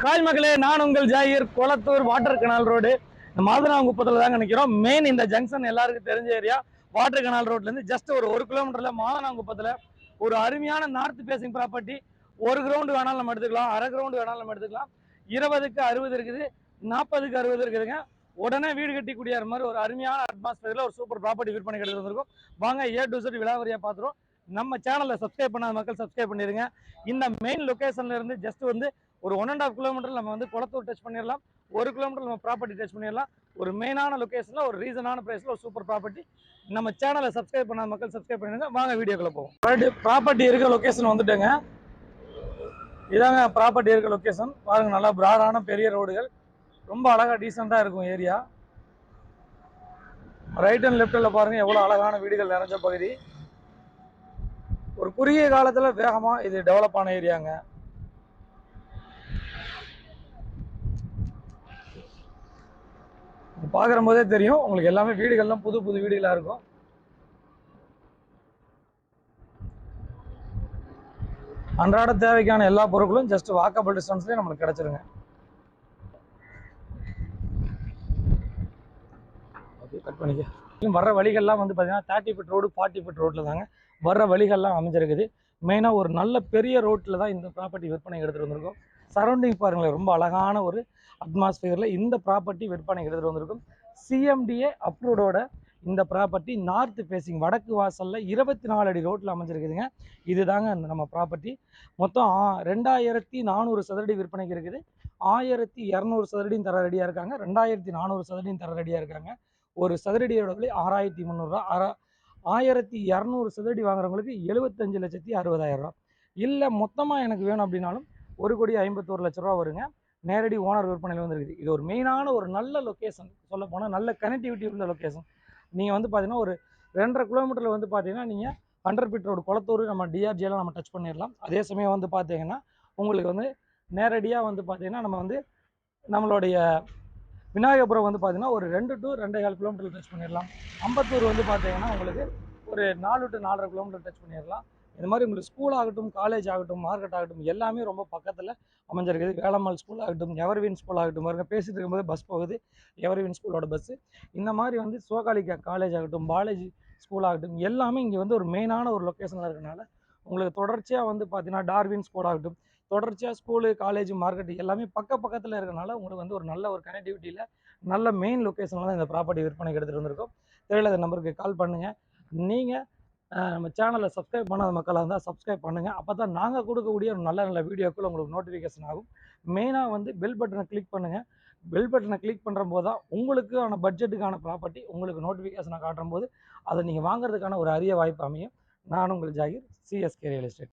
Hi மக்களே, நான் உங்கள் Zakir. Kolathur water canal road இந்த மாதனாங்குப்பத்தில் தாங்க நிற்கிறோம். மெயின் இந்த ஜங்ஷன் எல்லாருக்கும் தெரிஞ்ச ஏரியா. வாட்டர் கனால் ரோட்லேருந்து ஜஸ்ட் ஒரு கிலோமீட்டரில் மாதனாங்குப்பத்தில் ஒரு அருமையான நார்த் ஃபேசிங் ப்ராப்பர்ட்டி. ஒரு கிரவுண்டு வேணாலும் நம்ம எடுத்துக்கலாம், அரை கிரவுண்டு வேணாலும் நம்ம எடுத்துக்கலாம். 20க்கு 60 இருக்குது, 40க்கு 60 இருக்குதுங்க. உடனே வீடு கட்டி குடியாற மாதிரி ஒரு அருமையான அட்மாஸ்பியரில் ஒரு சூப்பர் ப்ராப்பர்ட்டி விற்பனை கிடைத்து வந்திருக்கும். வாங்க A to Z விலாவரியாக பார்த்துருவோம். நம்ம சேனலை சப்ஸ்கிரைப் பண்ணாத மக்கள் சப்ஸ்கிரைப் பண்ணிடுங்க. இந்த மெயின் லொக்கேஷன்ல இருந்து ஜஸ்ட் ஒரு 1.5 கிலோமீட்டர் நம்ம கொளத்தூர் டச் பண்ணிடலாம். 1 கிலோமீட்டர் நம்ம ப்ராப்பர்ட்டி டச் பண்ணிடலாம். ஒரு மெயினான லொக்கேஷன்ல ஒரு ரீசனான பிரைஸ்ல ஒரு சூப்பர் ப்ராப்பர்ட்டி. நம்ம சேனலை சப்ஸ்கிரைப் பண்ணாத மக்கள் சப்ஸ்கிரைப் பண்ணிடுங்க. வாங்க வீடியோக்குள்ள போவோம். ப்ராப்பர்ட்டி இருக்க லொக்கேஷன் வந்துட்டுங்க. இதாங்க ப்ராப்பர்ட்டி இருக்க லொக்கேஷன். பாருங்க, நல்லா பிராடான பெரிய ரோடுகள், ரொம்ப அழகா டீசெண்டா இருக்கும் ஏரியா. ரைட் அண்ட் லெஃப்ட்ல பாருங்க எவ்வளவு அழகான வீடுகள் நிறைஞ்ச பகுதி. ஒரு குறுகிய காலத்துல வேகமா இது டெவலப் ஆன ஏரியாங்க. பார்க்குற போதே தெரியும் உங்களுக்கு, எல்லாமே வீடுகள்லாம் புது புது வீடுகளாக இருக்கும். அன்றாட தேவைக்கான எல்லா பொருட்களும் ஜஸ்ட் வாக்கபிள் டிஸ்டன்ஸ்லேயே நம்மளுக்கு கிடச்சிருங்க. ஓகே, கட் பண்ணிக்க. வர்ற வழிகள்லாம் பார்த்தீங்கன்னா 30 ஃபீட் ரோடு 40 ஃபீட் ரோட்டில் தாங்க வர்ற வழிகள்லாம் அமைஞ்சிருக்குது. மெயினாக ஒரு நல்ல பெரிய ரோட்டில் தான் இந்த ப்ராப்பர்ட்டி விற்பனை எடுத்துகிட்டு வந்திருக்கும். சரௌண்டிங் பாருங்களேன், ரொம்ப அழகான ஒரு அட்மாஸ்பியரில் இந்த ப்ராப்பர்ட்டி விற்பனை எடுத்துகிட்டு வந்திருக்கும். CMDA அப்ரூவோட இந்த ப்ராப்பர்ட்டி நார்த் ஃபேஸிங் வடக்கு வாசலில் 24 அடி ரோட்டில் அமைஞ்சிருக்குதுங்க. இது தாங்க நம்ம ப்ராப்பர்ட்டி. மொத்தம் 2400 சதுரடி விற்பனைக்கு இருக்குது. 1200 சதுரடியும் தர ரெடியாக இருக்காங்க. 2400 சதுரடியும் தர ரெடியாக இருக்காங்க. ஒரு சதுரடியோட விலை 6300 ரூபா. 1200 சதுரடி வாங்குறவங்களுக்கு 75,60,000 ரூபா. இல்லை மொத்தமாக எனக்கு வேணும் அப்படின்னாலும் 1,51,00,000 ரூபா வருங்க. நேரடி ஓனர் விற்பனையில் வந்துருக்குது. இது ஒரு மெயினான ஒரு நல்ல லொக்கேஷன். சொல்ல போனால் நல்ல கனெக்டிவிட்டி உள்ள லொக்கேஷன். நீங்கள் பார்த்தீங்கன்னா ஒரு 2.5 கிலோமீட்டரில் பார்த்தீங்கன்னா நீங்கள் 100 ஃபீட் ரோடு கொளத்தூர் நம்ம DRGலாம் நம்ம டச் பண்ணிடலாம். அதே சமயம் பார்த்தீங்கன்னா உங்களுக்கு நேரடியாக பார்த்தீங்கன்னா நம்ம நம்மளுடைய விநாயகபுரம் பார்த்தீங்கன்னா ஒரு 2 to 2.25 கிலோமீட்டர் டச் பண்ணிடலாம். அம்பத்தூர் பார்த்தீங்கன்னா உங்களுக்கு ஒரு 4 to 4.5 கிலோமீட்டர் டச் பண்ணிடலாம். இந்த மாதிரி உங்களுக்கு ஸ்கூல் ஆகட்டும், காலேஜ் ஆகட்டும், மார்க்கெட் ஆகட்டும், எல்லாமே ரொம்ப பக்கத்தில் அமைஞ்சிருக்குது. வேளம்மாள் ஸ்கூல் ஆகட்டும், எவர்வின் ஸ்கூல் ஆகட்டும், பாருங்க பேசிட்டு இருக்கும்போது பஸ் போகுது, எவர்வின் ஸ்கூலோட பஸ்ஸு. இந்த மாதிரி சோகாலிக்கா காலேஜ் ஆகட்டும், பாலாஜி ஸ்கூல் ஆகட்டும், எல்லாமே இங்கே ஒரு மெயினான ஒரு லொக்கேஷனில் இருக்கனால உங்களுக்கு தொடர்ச்சியாக பார்த்தீங்கன்னா டார்வின் ஸ்கூல் ஆகட்டும், தொடர்ச்சியாக ஸ்கூலு, காலேஜ், மார்க்கெட் எல்லாமே பக்கத்தில் இருக்கனால உங்களுக்கு ஒரு நல்ல ஒரு கனெக்டிவிட்டியில் நல்ல மெயின் லொக்கேஷனில் தான் இந்த ப்ராப்பர்ட்டி விற்பனைக்கு எடுத்துகிட்டு வந்திருக்கோம். தெரியல நம்பருக்கு கால் பண்ணுங்கள். நீங்கள் நம்ம சேனலை சப்ஸ்கிரைப் பண்ணாத மக்களாக இருந்தால் சப்ஸ்கிரைப் பண்ணுங்கள். அப்போ தான் நாங்கள் கொடுக்கக்கூடிய ஒரு நல்ல நல்ல வீடியோக்கள் உங்களுக்கு நோட்டிஃபிகேஷன் ஆகும். மெயினாக பெல் பட்டனை கிளிக் பண்ணுங்கள். பெல் பட்டனை கிளிக் பண்ணுற போது தான் உங்களுக்கான பட்ஜெட்டுக்கான ப்ராப்பர்ட்டி உங்களுக்கு நோட்டிஃபிகேஷனை காட்டும் போது அதை நீங்கள் வாங்குறதுக்கான ஒரு அரிய வாய்ப்பு அமையும். நான் உங்கள் ஜாகிர், CSK ரியல் எஸ்டேட்.